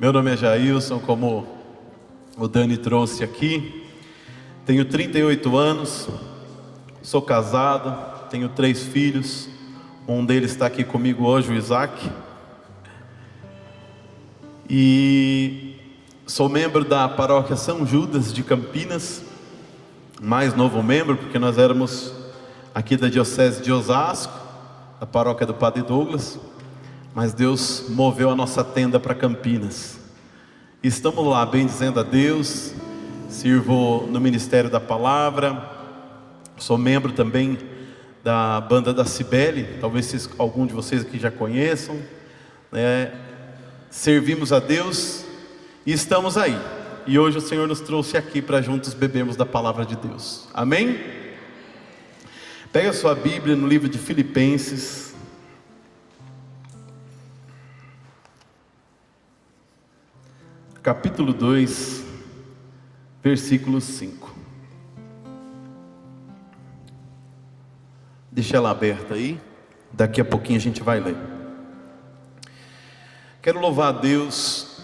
Meu nome é Jailson, como o Dani trouxe aqui. Tenho 38 anos, sou casado, tenho 3 filhos. Um deles está aqui comigo hoje, o Isaac. E sou membro da paróquia São Judas de Campinas. Mais novo membro, porque nós éramos aqui da diocese de Osasco, da paróquia do Padre Douglas. Mas Deus moveu a nossa tenda para Campinas. E estamos lá, bendizendo a Deus. Sirvo no Ministério da Palavra. Sou membro também da banda da Cibele. Talvez algum de vocês aqui já conheçam, né? Servimos a Deus e estamos aí. E hoje o Senhor nos trouxe aqui para juntos bebermos da palavra de Deus. Amém? Pega a sua Bíblia no livro de Filipenses. Capítulo 2, versículo 5. Deixa ela aberta aí. Daqui a pouquinho a gente vai ler. Quero louvar a Deus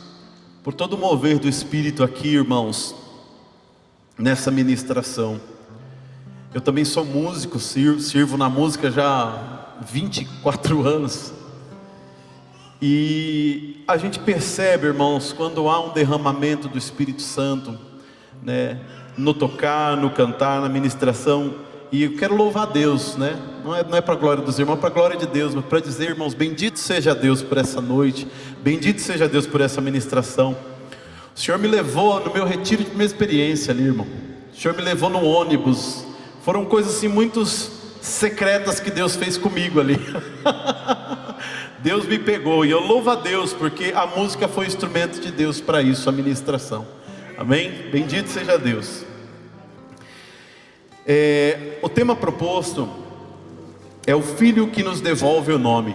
por todo o mover do Espírito aqui, irmãos, nessa ministração. Eu também sou músico, sirvo na música já há 24 anos. E a gente percebe, irmãos, quando há um derramamento do Espírito Santo, né, no tocar, no cantar, na ministração. E eu quero louvar a Deus, né? Não é para a glória dos irmãos, é para a glória de Deus, mas para dizer, irmãos, bendito seja Deus por essa noite, bendito seja Deus por essa ministração. O Senhor me levou no meu retiro de primeira experiência ali, irmão. O Senhor me levou no ônibus. Foram coisas assim muito secretas que Deus fez comigo ali. Deus me pegou e eu louvo a Deus porque a música foi instrumento de Deus para isso, a ministração. Amém? Bendito seja Deus. O tema proposto é o Filho que nos devolve o nome,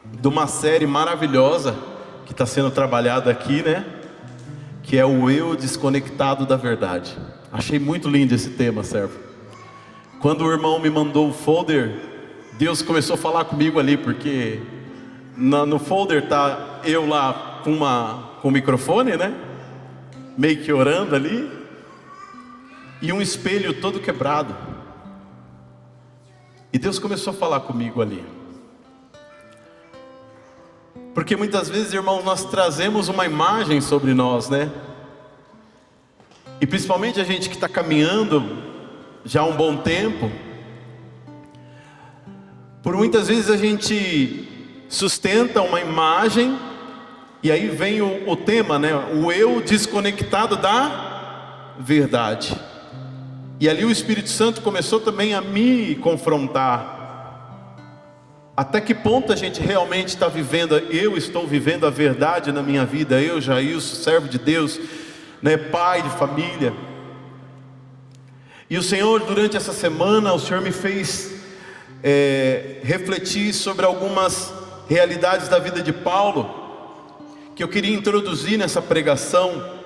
de uma série maravilhosa que está sendo trabalhada aqui, né? Que é o eu desconectado da verdade. Achei muito lindo esse tema, servo. Quando o irmão me mandou o folder, Deus começou a falar comigo ali, porque no folder tá eu lá com o microfone, né? Meio que orando ali, e um espelho todo quebrado. E Deus começou a falar comigo ali. Porque muitas vezes, irmãos, nós trazemos uma imagem sobre nós, né? E principalmente a gente que está caminhando já há um bom tempo, por muitas vezes a gente sustenta uma imagem, e aí vem o tema, né? O eu desconectado da verdade. E ali o Espírito Santo começou também a me confrontar. Até que ponto a gente realmente está vivendo, eu estou vivendo a verdade na minha vida, eu, Jailson, servo de Deus, né, pai de família. E o Senhor, durante essa semana, o Senhor me fez refletir sobre algumas realidades da vida de Paulo, que eu queria introduzir nessa pregação.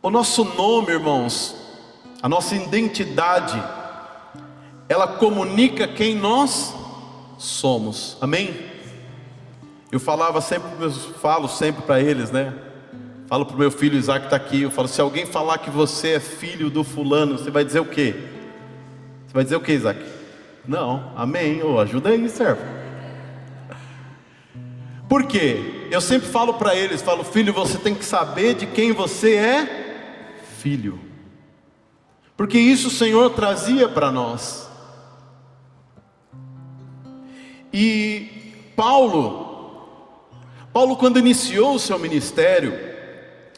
O nosso nome, irmãos, a nossa identidade, ela comunica quem nós somos, amém? Eu falo sempre para eles, né? Falo para o meu filho Isaac que está aqui, eu falo, se alguém falar que você é filho do fulano, você vai dizer o quê? Você vai dizer o quê, Isaac? Não, amém, ajuda aí, servo. Por quê? Eu sempre falo para eles, filho, você tem que saber de quem você é filho, porque isso o Senhor trazia para nós. E Paulo quando iniciou o seu ministério,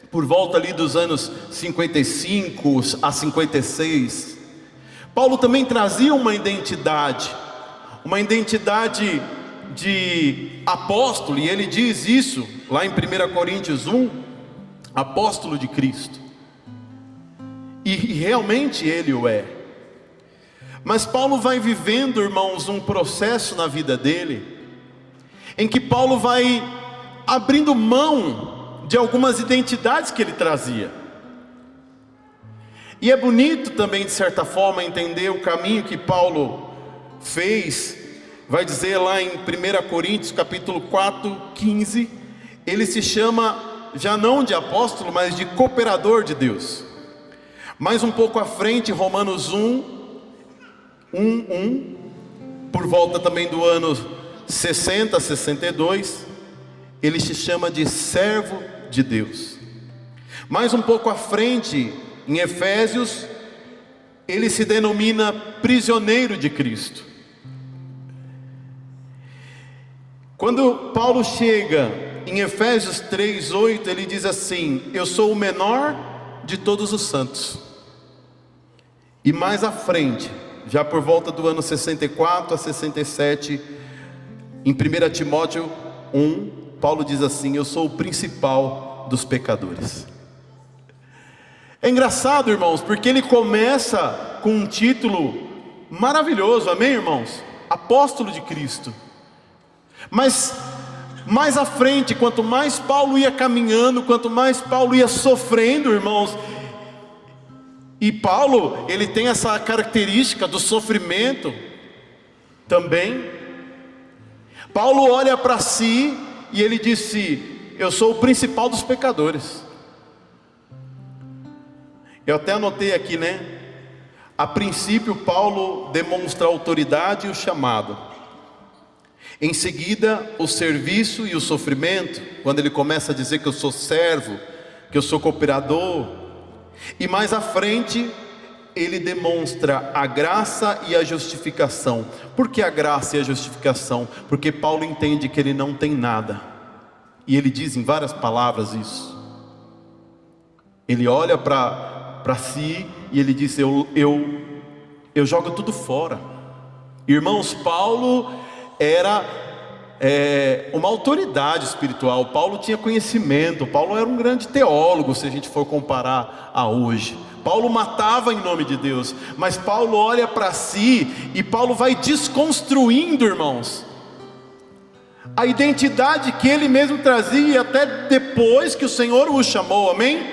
por volta ali dos anos 55 a 56, Paulo também trazia uma identidade de apóstolo, e ele diz isso lá em 1 Coríntios 1, apóstolo de Cristo. E realmente ele o é. Mas Paulo vai vivendo, irmãos, um processo na vida dele, em que Paulo vai abrindo mão de algumas identidades que ele trazia. E é bonito também, de certa forma, entender o caminho que Paulo fez. Vai dizer lá em 1 Coríntios capítulo 4, 15, ele se chama já não de apóstolo, mas de cooperador de Deus. Mais um pouco à frente, Romanos 1, por volta também do ano 60, 62, ele se chama de servo de Deus. Mais um pouco à frente, em Efésios, ele se denomina prisioneiro de Cristo. Quando Paulo chega em Efésios 3:8, ele diz assim: eu sou o menor de todos os santos. E mais à frente, já por volta do ano 64 a 67, em 1 Timóteo 1, Paulo diz assim: eu sou o principal dos pecadores. É engraçado, irmãos, porque ele começa com um título maravilhoso, amém, irmãos? Apóstolo de Cristo. Mas mais à frente, quanto mais Paulo ia caminhando, quanto mais Paulo ia sofrendo, irmãos, e Paulo, ele tem essa característica do sofrimento também. Paulo olha para si e ele disse: eu sou o principal dos pecadores. Eu até anotei aqui, né? A princípio Paulo demonstra a autoridade e o chamado. Em seguida, o serviço e o sofrimento, quando ele começa a dizer que eu sou servo, que eu sou cooperador. E mais à frente, ele demonstra a graça e a justificação. Por que a graça e a justificação? Porque Paulo entende que ele não tem nada. E ele diz em várias palavras isso. Ele olha para si e ele diz: eu jogo tudo fora. Irmãos, Paulo era uma autoridade espiritual. Paulo tinha conhecimento. Paulo era um grande teólogo, se a gente for comparar a hoje. Paulo matava em nome de Deus, mas Paulo olha para si e Paulo vai desconstruindo, irmãos, a identidade que ele mesmo trazia até depois que o Senhor o chamou, amém?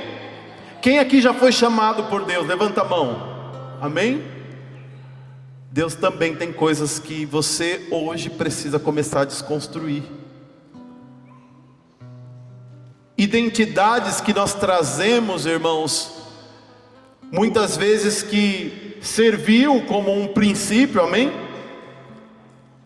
Quem aqui já foi chamado por Deus? Levanta a mão, amém? Deus também tem coisas que você hoje precisa começar a desconstruir. Identidades que nós trazemos, irmãos, muitas vezes que serviu como um princípio, amém?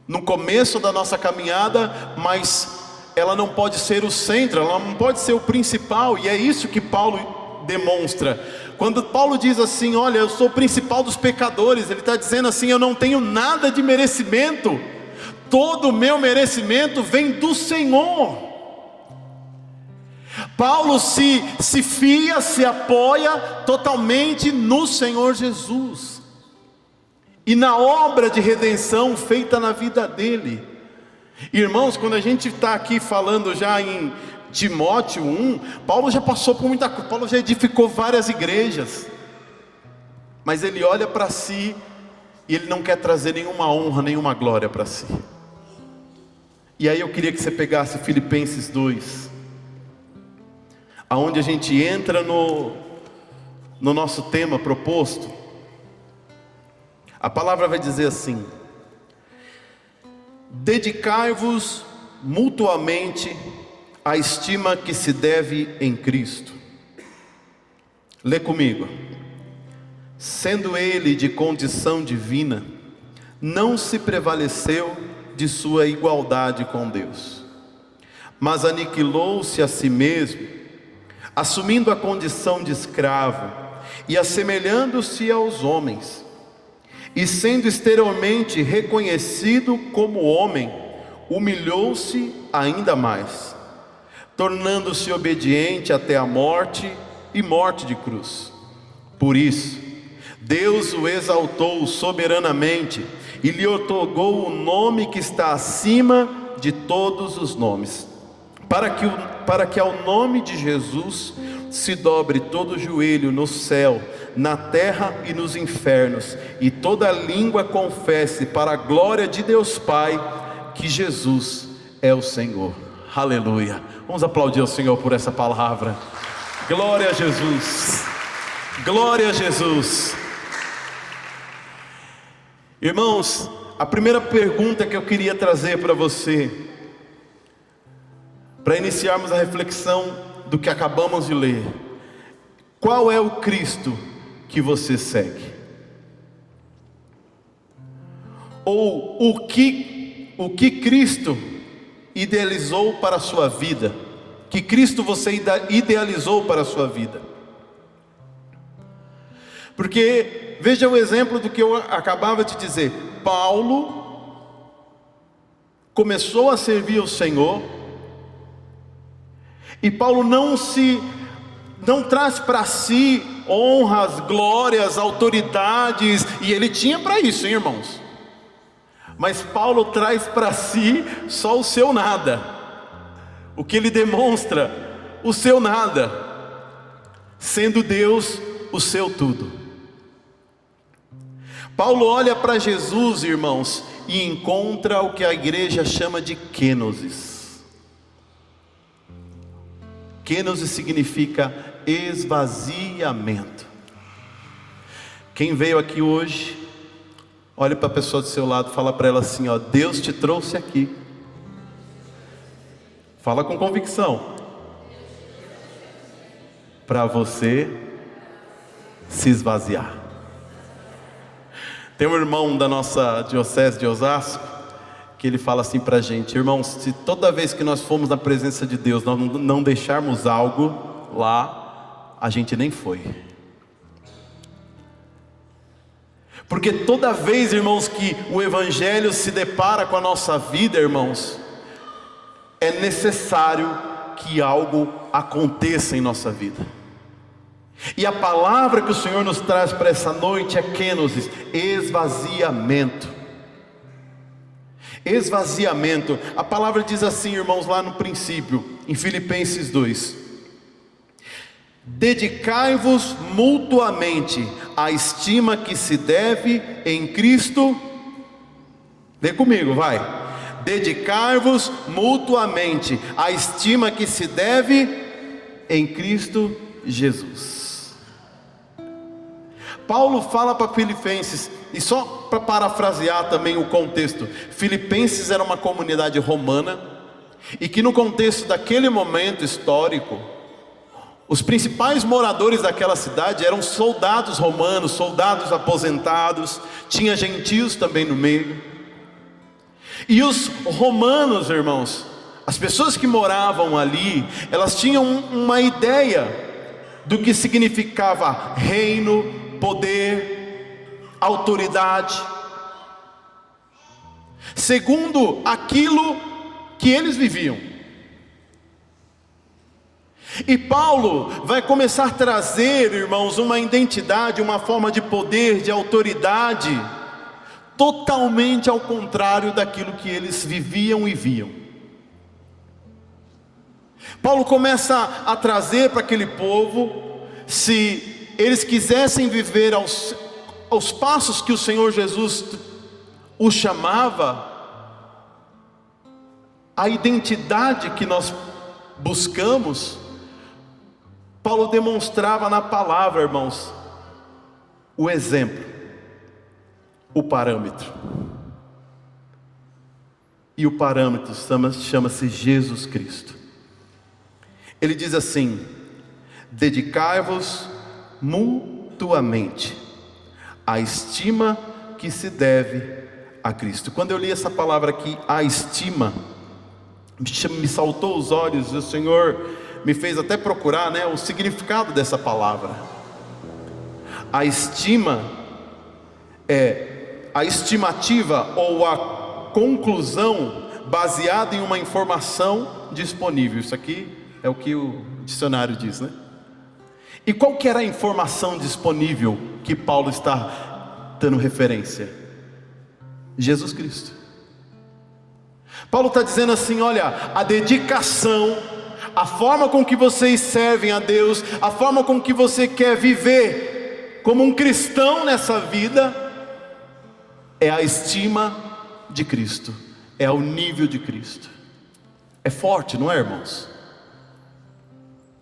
No começo da nossa caminhada, mas ela não pode ser o centro, ela não pode ser o principal, e é isso que Paulo demonstra. Quando Paulo diz assim: olha, eu sou o principal dos pecadores, ele está dizendo assim: eu não tenho nada de merecimento, todo o meu merecimento vem do Senhor. Paulo se fia, se apoia totalmente no Senhor Jesus e na obra de redenção feita na vida dele. Irmãos, quando a gente está aqui falando já em Timóteo 1, Paulo já passou por muita coisa, Paulo já edificou várias igrejas, mas ele olha para si e ele não quer trazer nenhuma honra, nenhuma glória para si. E aí eu queria que você pegasse Filipenses 2, aonde a gente entra no nosso tema proposto. A palavra vai dizer assim: dedicai-vos mutuamente à estima que se deve em Cristo. Lê comigo. Sendo ele de condição divina, não se prevaleceu de sua igualdade com Deus, mas aniquilou-se a si mesmo, assumindo a condição de escravo e assemelhando-se aos homens, e sendo exteriormente reconhecido como homem, humilhou-se ainda mais, tornando-se obediente até a morte e morte de cruz. Por isso, Deus o exaltou soberanamente e lhe otorgou o nome que está acima de todos os nomes, para que ao nome de Jesus se dobre todo joelho no céu, na terra e nos infernos, e toda língua confesse para a glória de Deus Pai que Jesus é o Senhor. Aleluia. Vamos aplaudir ao Senhor por essa palavra. Glória a Jesus. Glória a Jesus. Irmãos, a primeira pergunta que eu queria trazer para você: para iniciarmos a reflexão do que acabamos de ler. Qual é o Cristo que você segue? Ou o que Cristo idealizou para a sua vida? Que Cristo você idealizou para a sua vida? Porque veja o exemplo do que eu acabava de dizer. Paulo começou a servir ao Senhor, e Paulo não traz para si honras, glórias, autoridades, e ele tinha para isso, hein, irmãos? Mas Paulo traz para si só o seu nada. O que ele demonstra? O seu nada, sendo Deus o seu tudo. Paulo olha para Jesus, irmãos, e encontra o que a igreja chama de kenosis. Kenosis significa esvaziamento. Quem veio aqui hoje, olhe para a pessoa do seu lado, fala para ela assim, ó, Deus te trouxe aqui. Fala com convicção. Para você se esvaziar. Tem um irmão da nossa diocese de Osasco, que ele fala assim para a gente: irmãos, se toda vez que nós formos na presença de Deus, nós não deixarmos algo lá, a gente nem foi. Porque toda vez, irmãos, que o Evangelho se depara com a nossa vida, irmãos, é necessário que algo aconteça em nossa vida. E a palavra que o Senhor nos traz para essa noite é kenosis, esvaziamento. Esvaziamento. A palavra diz assim, irmãos, lá no princípio, em Filipenses 2: dedicai-vos mutuamente à estima que se deve em Cristo. Lê comigo, vai. Dedicai-vos mutuamente à estima que se deve em Cristo Jesus. Paulo fala para Filipenses, e só para parafrasear também o contexto, Filipenses era uma comunidade romana, e que no contexto daquele momento histórico, os principais moradores daquela cidade eram soldados romanos, soldados aposentados, tinha gentios também no meio. E os romanos, irmãos, as pessoas que moravam ali, elas tinham uma ideia do que significava reino, poder, autoridade, segundo aquilo que eles viviam. E Paulo vai começar a trazer, irmãos, uma identidade, uma forma de poder, de autoridade, totalmente ao contrário daquilo que eles viviam e viam. Paulo começa a trazer para aquele povo, se eles quisessem viver aos passos que o Senhor Jesus os chamava, a identidade que nós buscamos, Paulo demonstrava na palavra, irmãos, o exemplo, o parâmetro. E o parâmetro chama-se Jesus Cristo. Ele diz assim: dedicai-vos mutuamente à estima que se deve a Cristo. Quando eu li essa palavra aqui, a estima, me saltou os olhos, e o Senhor me fez até procurar, o significado dessa palavra. A estima é a estimativa ou a conclusão baseada em uma informação disponível. Isso aqui é o que o dicionário diz, E qual que era a informação disponível que Paulo está dando referência? Jesus Cristo. Paulo está dizendo assim: olha, a dedicação, a forma com que vocês servem a Deus, a forma com que você quer viver como um cristão nessa vida, é a estima de Cristo, é o nível de Cristo. É forte, não é, irmãos?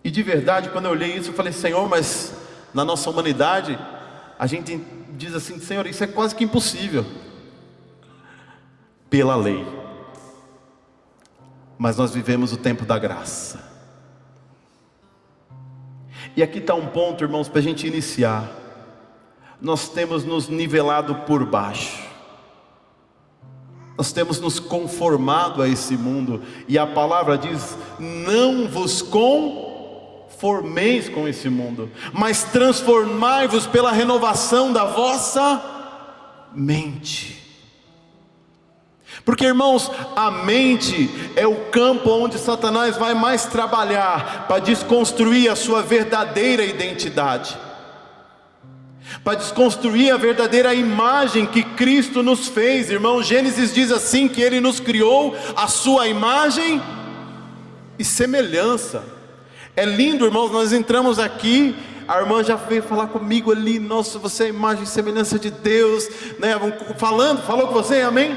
E de verdade, quando eu olhei isso, eu falei: Senhor, mas na nossa humanidade, a gente diz assim: Senhor, isso é quase que impossível, pela lei. mas nós vivemos o tempo da graça. E aqui está um ponto, irmãos, para a gente iniciar. Nós temos nos nivelado por baixo, nós temos nos conformado a esse mundo, e a palavra diz: não vos conformeis com esse mundo, mas transformai-vos pela renovação da vossa mente. Porque, irmãos, a mente é o campo onde Satanás vai mais trabalhar para desconstruir a sua verdadeira identidade, para desconstruir a verdadeira imagem que Cristo nos fez. Irmão, Gênesis diz assim, que Ele nos criou a sua imagem e semelhança. É lindo, irmãos, nós entramos aqui, a irmã já veio falar comigo ali: nossa, você é a imagem e semelhança de Deus, né? Falou com você, amém?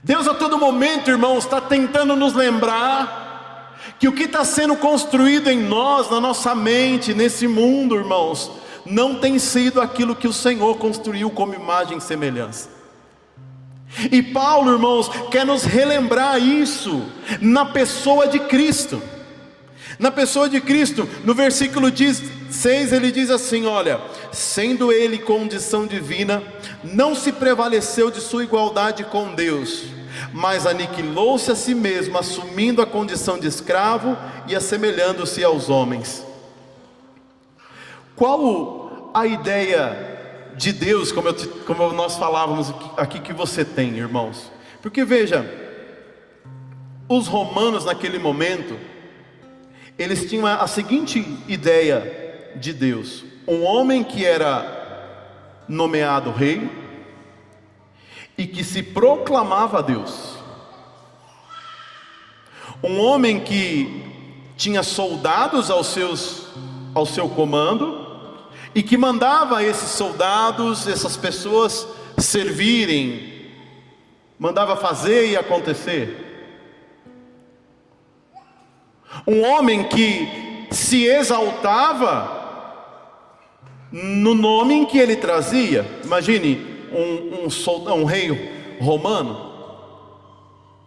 Deus a todo momento, irmãos, está tentando nos lembrar que o que está sendo construído em nós, na nossa mente, nesse mundo, irmãos, não tem sido aquilo que o Senhor construiu como imagem e semelhança. E Paulo, irmãos, quer nos relembrar isso na pessoa de Cristo. Na pessoa de Cristo, no versículo 6, ele diz assim: olha, sendo ele condição divina, não se prevaleceu de sua igualdade com Deus, mas aniquilou-se a si mesmo, assumindo a condição de escravo e assemelhando-se aos homens. Qual a ideia de Deus, como nós falávamos aqui, que você tem, irmãos? Porque veja, os romanos naquele momento, eles tinham a seguinte ideia de Deus: um homem que era nomeado rei e que se proclamava Deus, um homem que tinha soldados ao seu comando e que mandava esses soldados, essas pessoas servirem, mandava fazer e acontecer. Um homem que se exaltava no nome em que ele trazia. Imagine um rei romano,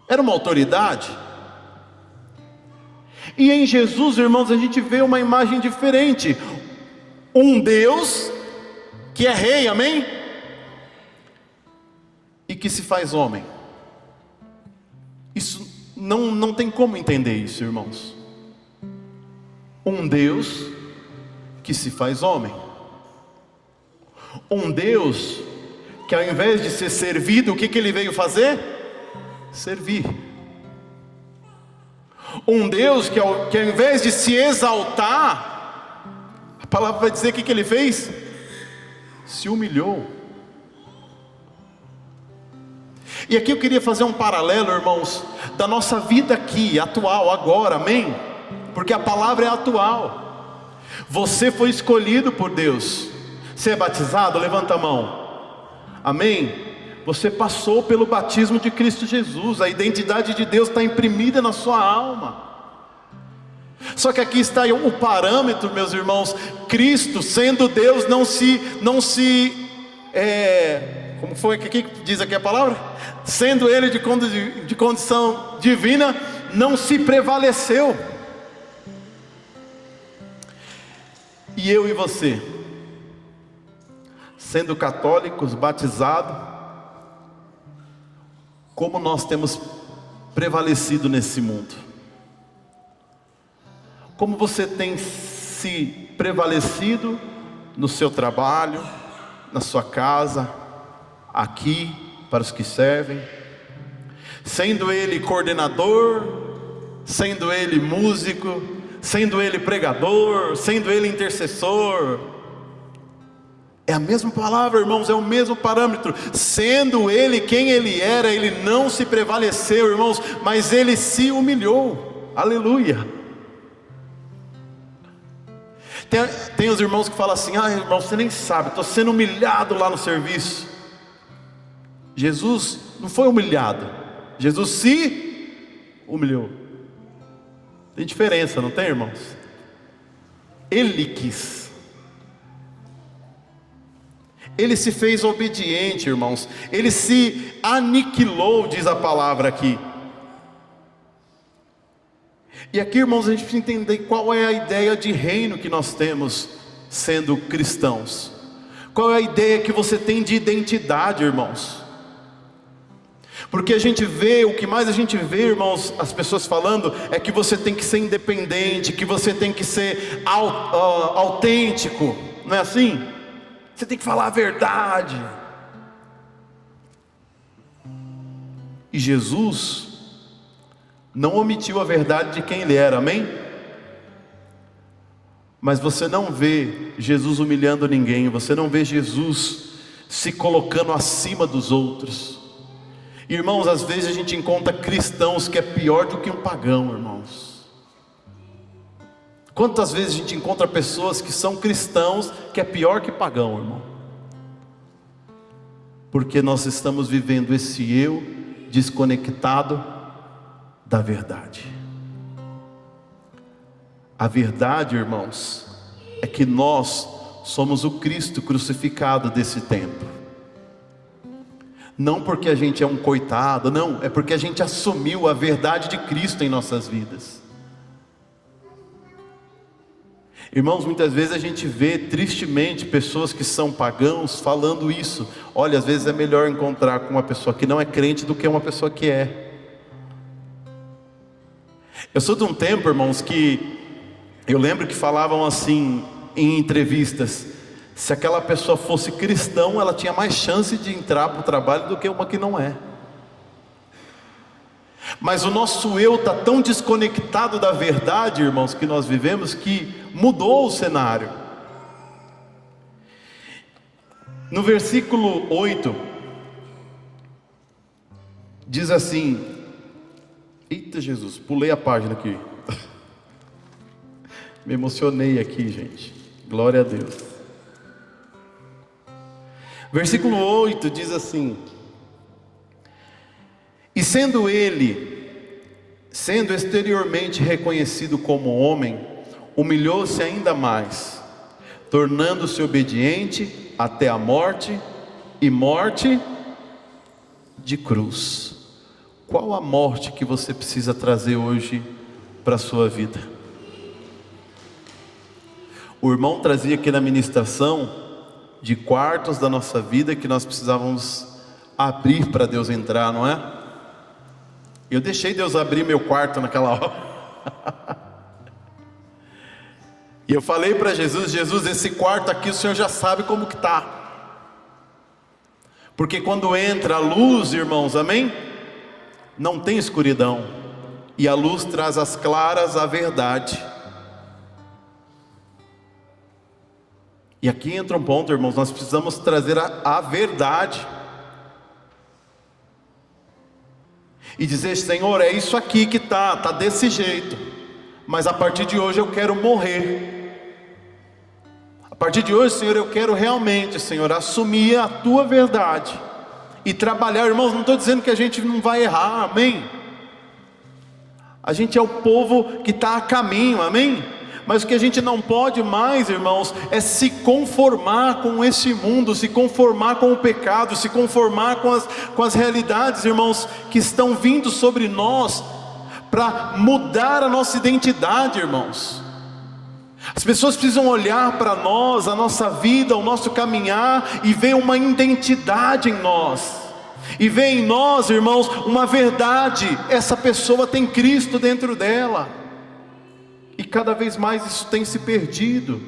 era uma autoridade. E em Jesus, irmãos, a gente vê uma imagem diferente: um Deus que é rei, amém? E que se faz homem. Isso não tem como entender isso, irmãos. Um Deus que se faz homem, um Deus que ao invés de ser servido, o que ele veio fazer? Servir. Um Deus que ao invés de se exaltar, a palavra vai dizer que ele fez? Se humilhou. E aqui eu queria fazer um paralelo, irmãos, da nossa vida aqui, atual, agora, amém? Porque a palavra é atual. Você foi escolhido por Deus. Você é batizado? Levanta a mão. Amém? Você passou pelo batismo de Cristo Jesus. A identidade de Deus está imprimida na sua alma. Só que aqui está o parâmetro, meus irmãos. Cristo, sendo Deus, como foi que diz aqui a palavra? Sendo Ele de condição divina, não se prevaleceu. E eu e você, sendo católicos, batizados, como nós temos prevalecido nesse mundo? Como você tem se prevalecido no seu trabalho, na sua casa, aqui, para os que servem? Sendo ele coordenador, sendo ele músico, sendo ele pregador, sendo ele intercessor, é a mesma palavra, irmãos, é o mesmo parâmetro. Sendo ele quem ele era, ele não se prevaleceu, irmãos, mas ele se humilhou. Aleluia. Tem os irmãos que falam assim: irmão, você nem sabe, estou sendo humilhado lá no serviço. Jesus não foi humilhado, Jesus se humilhou. Tem diferença, não tem, irmãos? Ele quis. Ele se fez obediente, irmãos. Ele se aniquilou, diz a palavra aqui. E aqui, irmãos, a gente precisa entender qual é a ideia de reino que nós temos sendo cristãos. Qual é a ideia que você tem de identidade, irmãos? Porque a gente vê, o que mais a gente vê, irmãos, as pessoas falando, é que você tem que ser independente, que você tem que ser autêntico, não é assim? Você tem que falar a verdade. E Jesus não omitiu a verdade de quem Ele era, amém? Mas você não vê Jesus humilhando ninguém, você não vê Jesus se colocando acima dos outros. Irmãos, às vezes a gente encontra cristãos que é pior do que um pagão, irmãos. Quantas vezes a gente encontra pessoas que são cristãos que é pior que pagão, irmão? Porque nós estamos vivendo esse eu desconectado da verdade. A verdade, irmãos, é que nós somos o Cristo crucificado desse tempo. Não porque a gente é um coitado, não, é porque a gente assumiu a verdade de Cristo em nossas vidas. Irmãos, muitas vezes a gente vê tristemente pessoas que são pagãos falando isso. Olha, às vezes é melhor encontrar com uma pessoa que não é crente do que uma pessoa que é. Eu sou de um tempo, irmãos, que eu lembro que falavam assim em entrevistas: se aquela pessoa fosse cristão, ela tinha mais chance de entrar para o trabalho do que uma que não é. Mas o nosso eu está tão desconectado da verdade, irmãos, que nós vivemos, que mudou o cenário. No versículo 8 diz assim: eita Jesus, pulei a página aqui. Me emocionei aqui, gente. Glória a Deus. Versículo 8 diz assim: e sendo exteriormente reconhecido como homem, humilhou-se ainda mais, tornando-se obediente até a morte, e morte de cruz. Qual a morte que você precisa trazer hoje para a sua vida? O irmão trazia aqui na ministração de quartos da nossa vida que nós precisávamos abrir para Deus entrar, não é? Eu deixei Deus abrir meu quarto naquela hora. E eu falei para Jesus: Jesus, esse quarto aqui o Senhor já sabe como que está. Porque quando entra a luz, irmãos, amém? Não tem escuridão. E a luz traz às claras a verdade. E aqui entra um ponto, irmãos, nós precisamos trazer a verdade. E dizer: Senhor, é isso aqui que está desse jeito. Mas a partir de hoje eu quero morrer. A partir de hoje, Senhor, eu quero realmente, Senhor, assumir a Tua verdade. E trabalhar, irmãos, não estou dizendo que a gente não vai errar, amém? A gente é o povo que está a caminho, amém? Mas o que a gente não pode mais, irmãos, é se conformar com esse mundo, se conformar com o pecado, se conformar com as realidades, irmãos, que estão vindo sobre nós, para mudar a nossa identidade, irmãos. As pessoas precisam olhar para nós, a nossa vida, o nosso caminhar, e ver uma identidade em nós, e ver em nós, irmãos, uma verdade. Essa pessoa tem Cristo dentro dela. E cada vez mais isso tem se perdido.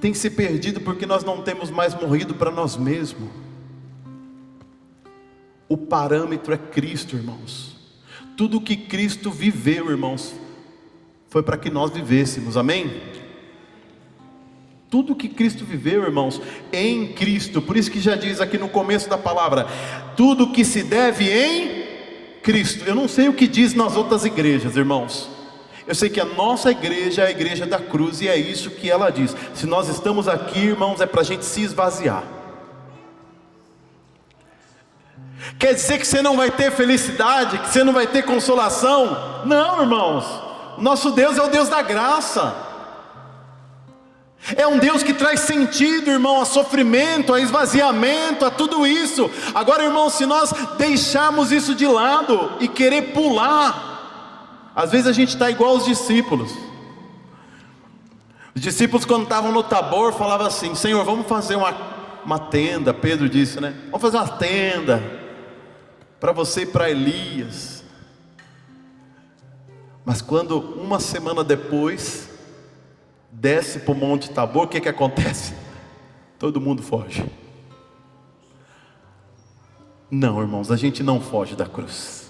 Tem se perdido porque nós não temos mais morrido para nós mesmos. O parâmetro é Cristo, irmãos. Tudo que Cristo viveu, irmãos, foi para que nós vivêssemos, amém? Tudo que Cristo viveu, irmãos, em Cristo. Por isso que já diz aqui no começo da palavra: tudo que se deve em Cristo. Eu não sei o que diz nas outras igrejas, irmãos. Eu sei que a nossa igreja é a igreja da cruz, e é isso que ela diz. Se nós estamos aqui, irmãos, é para a gente se esvaziar. Quer dizer que você não vai ter felicidade, que você não vai ter consolação? Não, irmãos. O nosso Deus é o Deus da graça. É um Deus que traz sentido, irmão, a sofrimento, a esvaziamento, a tudo isso. Agora, irmão, se nós deixarmos isso de lado e querer pular, às vezes a gente está igual os discípulos. Os discípulos, quando estavam no Tabor, falavam assim: Senhor, vamos fazer uma tenda. Pedro disse, né? Vamos fazer uma tenda para você e para Elias. Mas quando uma semana depois desce para o Monte Tabor, o que acontece? Todo mundo foge. Não, irmãos, a gente não foge da cruz.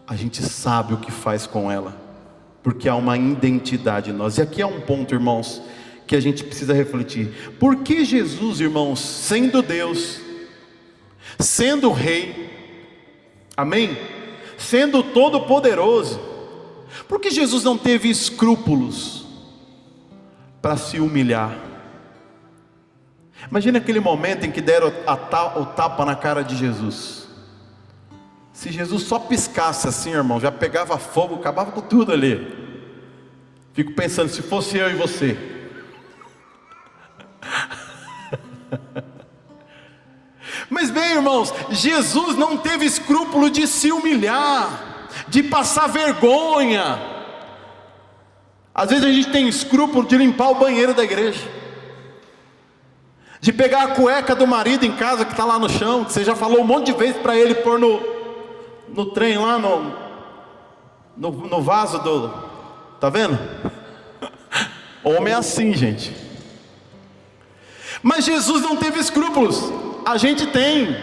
A gente sabe o que faz com ela, porque há uma identidade em nós. E aqui há um ponto, irmãos, que a gente precisa refletir. Por que Jesus, irmãos, sendo Deus, sendo Rei, amém? Sendo Todo-Poderoso, por que Jesus não teve escrúpulos para se humilhar? Imagina aquele momento em que deram o tapa na cara de Jesus. Se Jesus só piscasse assim, irmão, já pegava fogo, acabava com tudo ali. Fico pensando, se fosse eu e você. Mas bem, irmãos, Jesus não teve escrúpulo de se humilhar, de passar vergonha. Às vezes a gente tem escrúpulo de limpar o banheiro da igreja, de pegar a cueca do marido em casa que está lá no chão, que você já falou um monte de vezes para ele pôr no trem lá, no vaso do... Está vendo? Homem é assim, gente. Mas Jesus não teve escrúpulos. A gente tem.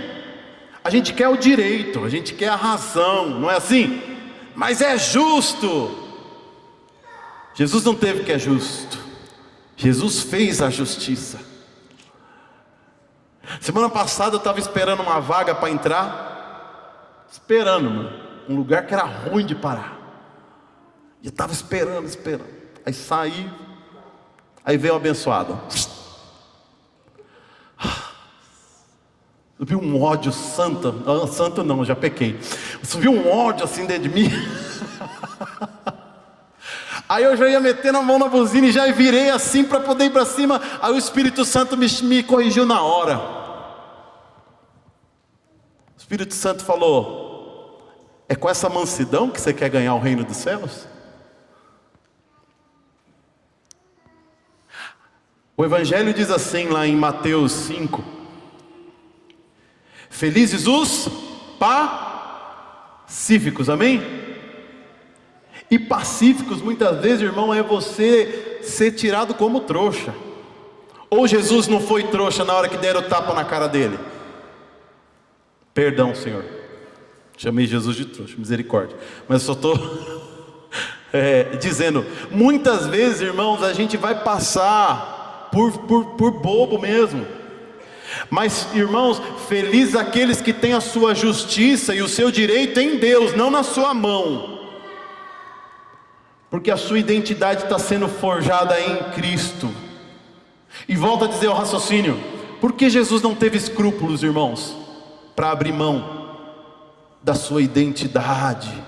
A gente quer o direito, a gente quer a razão, não é assim? Mas é justo. Jesus não teve que é justo. Jesus fez a justiça. Semana passada eu estava esperando uma vaga para entrar. Esperando, mano. Um lugar que era ruim de parar. E eu estava esperando. Aí saí. Aí veio o abençoado. Subiu um ódio santo. Santo não, já pequei. Subiu um ódio assim dentro de mim. Aí eu já ia metendo a mão na buzina e já virei assim para poder ir para cima. Aí o Espírito Santo me corrigiu na hora. O Espírito Santo falou: é com essa mansidão que você quer ganhar o reino dos céus? O Evangelho diz assim lá em Mateus 5: felizes os pacíficos, amém? E pacíficos muitas vezes, irmão, é você ser tirado como trouxa. Ou Jesus não foi trouxa na hora que deram o tapa na cara dele? Perdão, Senhor, chamei Jesus de trouxa, misericórdia. Mas eu só estou dizendo, muitas vezes, irmãos, a gente vai passar por bobo mesmo. Mas, irmãos, felizes aqueles que têm a sua justiça e o seu direito em Deus, não na sua mão. Porque a sua identidade está sendo forjada em Cristo. E volto a dizer o raciocínio: por que Jesus não teve escrúpulos, irmãos, para abrir mão da sua identidade?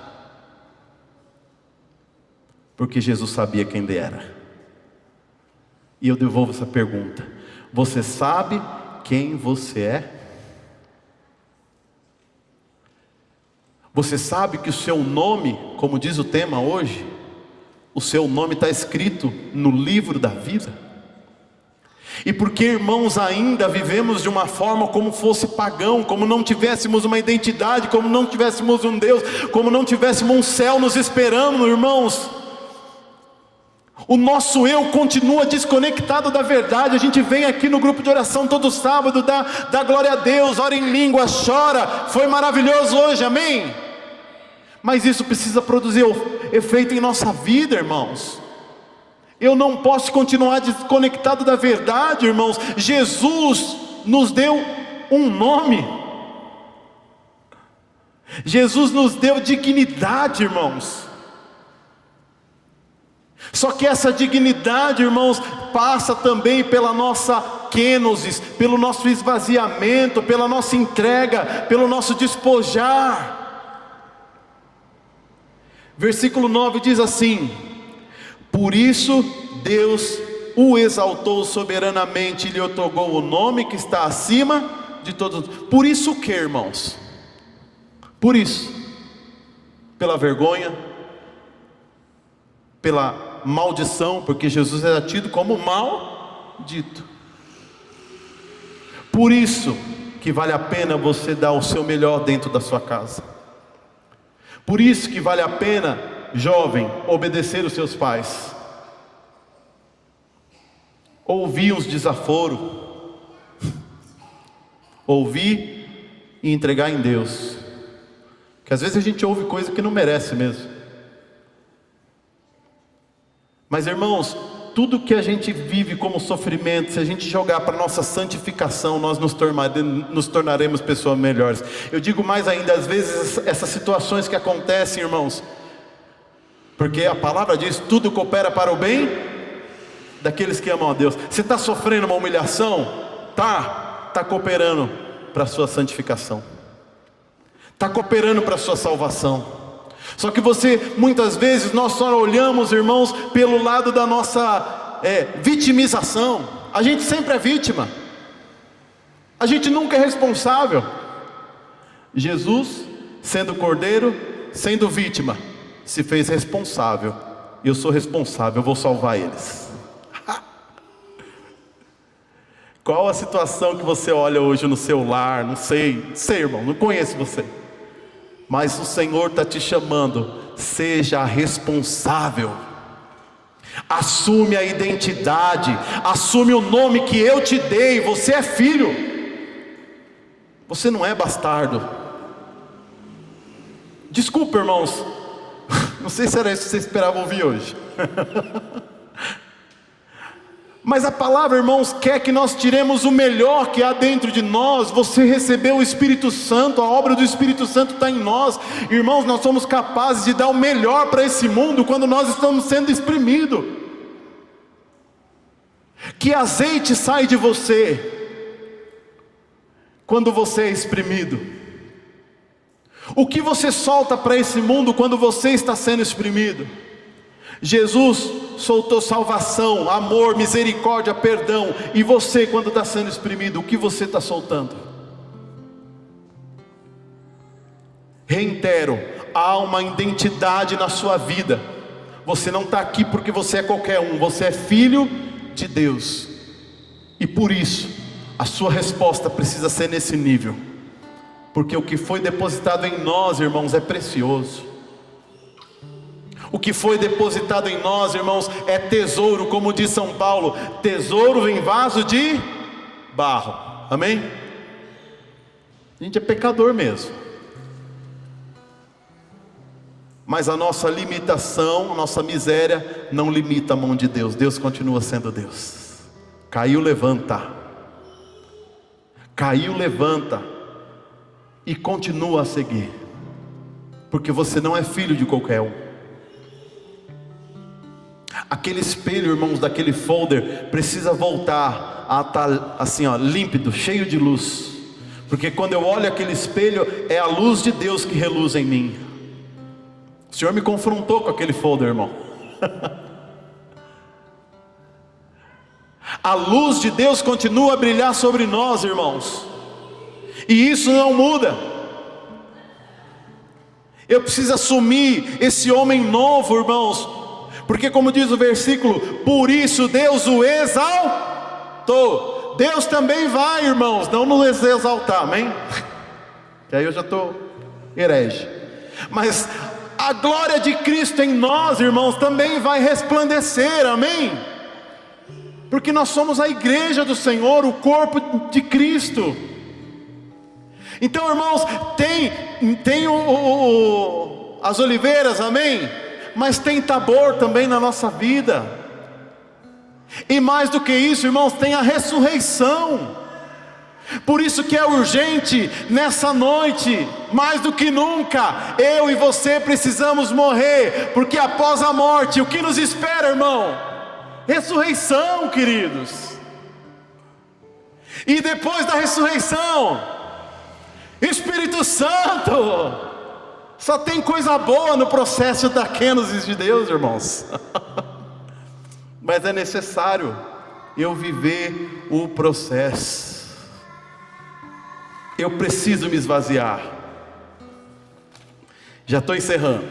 Porque Jesus sabia quem ele era. E eu devolvo essa pergunta: você sabe quem você é? Você sabe que o seu nome, como diz o tema hoje, o seu nome está escrito no livro da vida? E porque, irmãos, ainda vivemos de uma forma como fosse pagão, como não tivéssemos uma identidade, como não tivéssemos um Deus, como não tivéssemos um céu nos esperando, irmãos, o nosso eu continua desconectado da verdade. A gente vem aqui no grupo de oração todo sábado, dá glória a Deus, ora em língua, chora, foi maravilhoso hoje, amém? Mas isso precisa produzir efeito em nossa vida, irmãos. Eu não posso continuar desconectado da verdade, irmãos. Jesus nos deu um nome. Jesus nos deu dignidade, irmãos. Só que essa dignidade, irmãos, passa também pela nossa kenosis, pelo nosso esvaziamento, pela nossa entrega, pelo nosso despojar. Versículo 9 diz assim: por isso Deus o exaltou soberanamente e lhe otorgou o nome que está acima de todos. Por isso o que, irmãos? Por isso, pela vergonha, pela maldição, porque Jesus era tido como maldito. Por isso que vale a pena você dar o seu melhor dentro da sua casa. Por isso que vale a pena, jovem, obedecer os seus pais, ouvir os desaforos, ouvir e entregar em Deus, que às vezes a gente ouve coisa que não merece mesmo. Mas irmãos, tudo que a gente vive como sofrimento, se a gente jogar para a nossa santificação, nós nos tornaremos pessoas melhores. Eu digo mais ainda, às vezes essas situações que acontecem, irmãos, porque a palavra diz, tudo coopera para o bem daqueles que amam a Deus. Você está sofrendo uma humilhação? Está cooperando para a sua santificação, está cooperando para a sua salvação. Só que muitas vezes nós só olhamos, irmãos, pelo lado da nossa vitimização. A gente sempre é vítima, a gente nunca é responsável. Jesus, sendo cordeiro, sendo vítima, se fez responsável. Eu sou responsável, eu vou salvar eles. Qual a situação que você olha hoje no seu lar? Não sei, irmão, não conheço você, mas o Senhor está te chamando, seja responsável, assume a identidade, assume o nome que eu te dei, você é filho, você não é bastardo. Desculpa, irmãos, não sei se era isso que você esperava ouvir hoje. Mas a palavra, irmãos, quer que nós tiremos o melhor que há dentro de nós. Você recebeu o Espírito Santo, a obra do Espírito Santo está em nós. Irmãos, nós somos capazes de dar o melhor para esse mundo quando nós estamos sendo exprimidos. Que azeite sai de você quando você é exprimido? O que você solta para esse mundo quando você está sendo exprimido? Jesus soltou salvação, amor, misericórdia, perdão. E você, quando está sendo exprimido, o que você está soltando? Reitero, há uma identidade na sua vida. Você não está aqui porque você é qualquer um, você é filho de Deus. E por isso, a sua resposta precisa ser nesse nível. Porque o que foi depositado em nós, irmãos, é precioso. O que foi depositado em nós, irmãos, é tesouro, como diz São Paulo, tesouro em vaso de barro, amém? A gente é pecador mesmo, mas a nossa limitação, a nossa miséria, não limita a mão de Deus. Deus continua sendo Deus. Caiu, levanta. Caiu, levanta. E continua a seguir, porque você não é filho de qualquer um. Aquele espelho, irmãos, daquele folder precisa voltar a estar assim, límpido, cheio de luz. Porque quando eu olho aquele espelho, é a luz de Deus que reluz em mim. O Senhor me confrontou com aquele folder, irmão. A luz de Deus continua a brilhar sobre nós, irmãos. E isso não muda. Eu preciso assumir esse homem novo, irmãos. Porque como diz o versículo, por isso Deus o exaltou. Deus também vai, irmãos, não nos exaltar, amém? Que aí eu já estou herege. Mas a glória de Cristo em nós, irmãos, também vai resplandecer, amém? Porque nós somos a igreja do Senhor, o corpo de Cristo. Então, irmãos, tem as oliveiras, amém? Mas tem Tabor também na nossa vida. E mais do que isso, irmãos, tem a ressurreição. Por isso que é urgente nessa noite, mais do que nunca, eu e você precisamos morrer, porque após a morte, o que nos espera, irmão? Ressurreição, queridos. E depois da ressurreição, Espírito Santo. Só tem coisa boa no processo da kenosis de Deus, irmãos. mas é necessário eu viver o processo. Eu preciso me esvaziar. Já estou encerrando.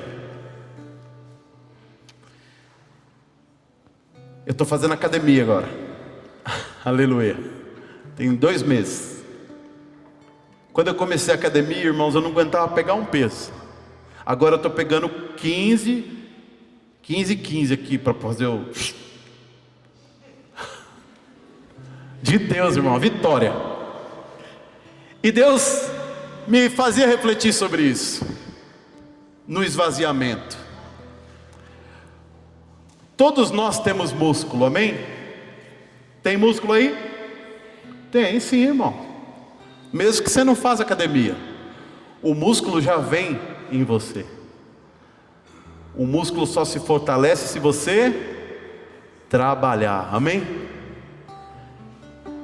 Eu estou fazendo academia agora. Aleluia. Tem 2 meses. Quando eu comecei a academia, irmãos, eu não aguentava pegar um peso. Agora eu estou pegando 15 aqui para fazer o... De Deus, irmão, vitória. E Deus me fazia refletir sobre isso. No esvaziamento. Todos nós temos músculo, amém? Tem músculo aí? Tem sim, irmão. Mesmo que você não faça academia, o músculo já vem em você. O músculo só se fortalece se você trabalhar, amém?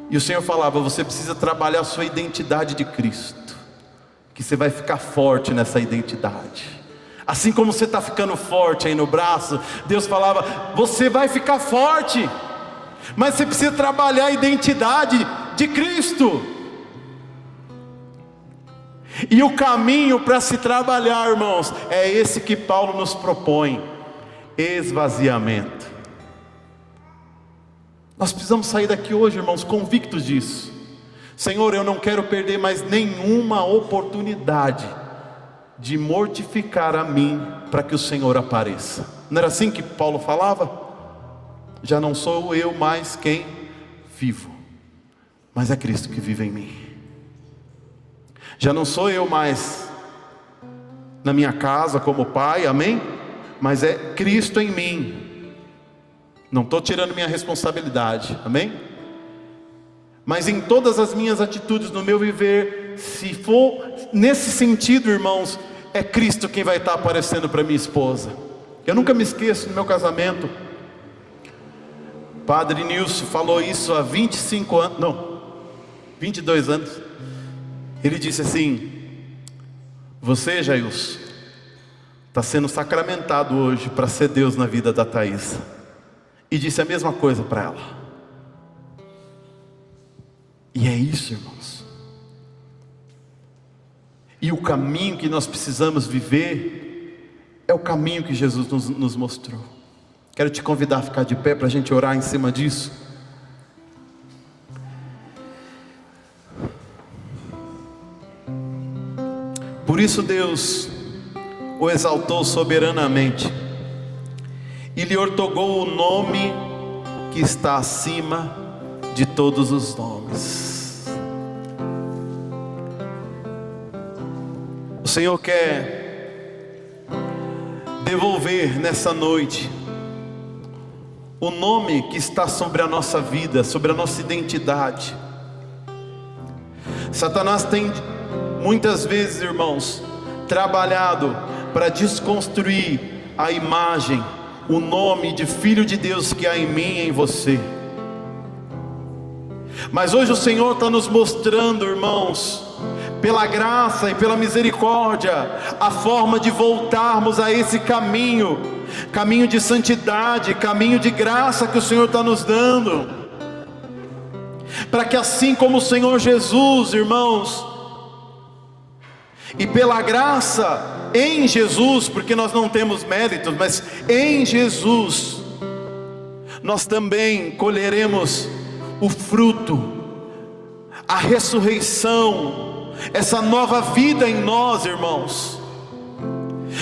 E o Senhor falava, você precisa trabalhar a sua identidade de Cristo, que você vai ficar forte nessa identidade. Assim como você está ficando forte aí no braço, Deus falava, você vai ficar forte, mas você precisa trabalhar a identidade de Cristo. E o caminho para se trabalhar, irmãos, é esse que Paulo nos propõe: esvaziamento. Nós precisamos sair daqui hoje, irmãos, convictos disso. Senhor, eu não quero perder mais nenhuma oportunidade de mortificar a mim, para que o Senhor apareça. Não era assim que Paulo falava? Já não sou eu mais quem vivo, mas é Cristo que vive em mim. Já não sou eu mais na minha casa como pai, amém? Mas é Cristo em mim. Não estou tirando minha responsabilidade, amém? Mas em todas as minhas atitudes, no meu viver, se for nesse sentido, irmãos, é Cristo quem vai estar aparecendo para minha esposa. Eu nunca me esqueço, no meu casamento, Padre Nilson falou isso há 25 anos, não, 22 anos. Ele disse assim: você, Jailson, está sendo sacramentado hoje para ser Deus na vida da Thaís. E disse a mesma coisa para ela. E é isso, irmãos. E o caminho que nós precisamos viver é o caminho que Jesus nos mostrou. Quero te convidar a ficar de pé para a gente orar em cima disso. Por isso Deus o exaltou soberanamente e lhe outorgou o nome que está acima de todos os nomes. O Senhor quer devolver nessa noite o nome que está sobre a nossa vida, sobre a nossa identidade. Satanás tem muitas vezes, irmãos, trabalhado para desconstruir a imagem, o nome de filho de Deus que há em mim e em você. Mas hoje o Senhor está nos mostrando, irmãos, pela graça e pela misericórdia, a forma de voltarmos a esse caminho, caminho de santidade, caminho de graça que o Senhor está nos dando, para que assim como o Senhor Jesus, irmãos, e pela graça em Jesus, porque nós não temos méritos, mas em Jesus nós também colheremos o fruto, a ressurreição, essa nova vida em nós, irmãos.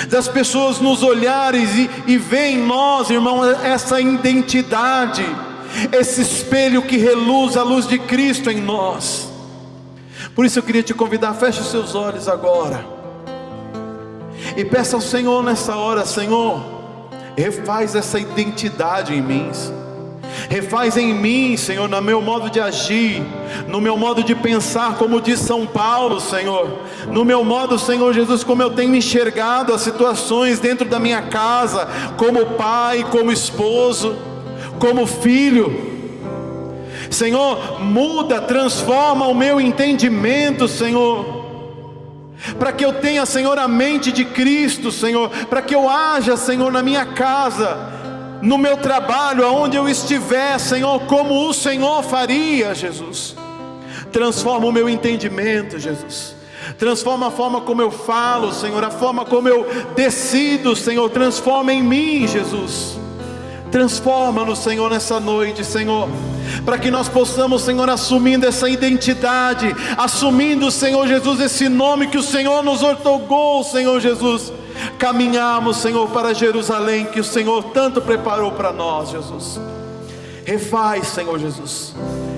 Das pessoas nos olharem e verem em nós, irmãos, essa identidade, esse espelho que reluz a luz de Cristo em nós. Por isso eu queria te convidar, feche os seus olhos agora e peça ao Senhor nessa hora: Senhor, refaz essa identidade em mim, refaz em mim, Senhor, no meu modo de agir, no meu modo de pensar, como diz São Paulo, Senhor, no meu modo, Senhor Jesus, como eu tenho enxergado as situações dentro da minha casa, como pai, como esposo, como filho. Senhor, muda, transforma o meu entendimento, Senhor, para que eu tenha, Senhor, a mente de Cristo, Senhor, para que eu haja, Senhor, na minha casa, no meu trabalho, aonde eu estiver, Senhor, como o Senhor faria, Jesus. Transforma o meu entendimento, Jesus. Transforma a forma como eu falo, Senhor, a forma como eu decido, Senhor. Transforma em mim, Jesus. Transforma-nos, Senhor, nessa noite, Senhor, para que nós possamos, Senhor, assumindo essa identidade, assumindo, Senhor Jesus, esse nome que o Senhor nos outorgou, Senhor Jesus, caminhamos, Senhor, para Jerusalém, que o Senhor tanto preparou para nós, Jesus. Refaz, Senhor Jesus,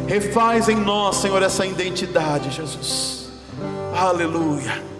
refaz em nós, Senhor, essa identidade, Jesus. Aleluia.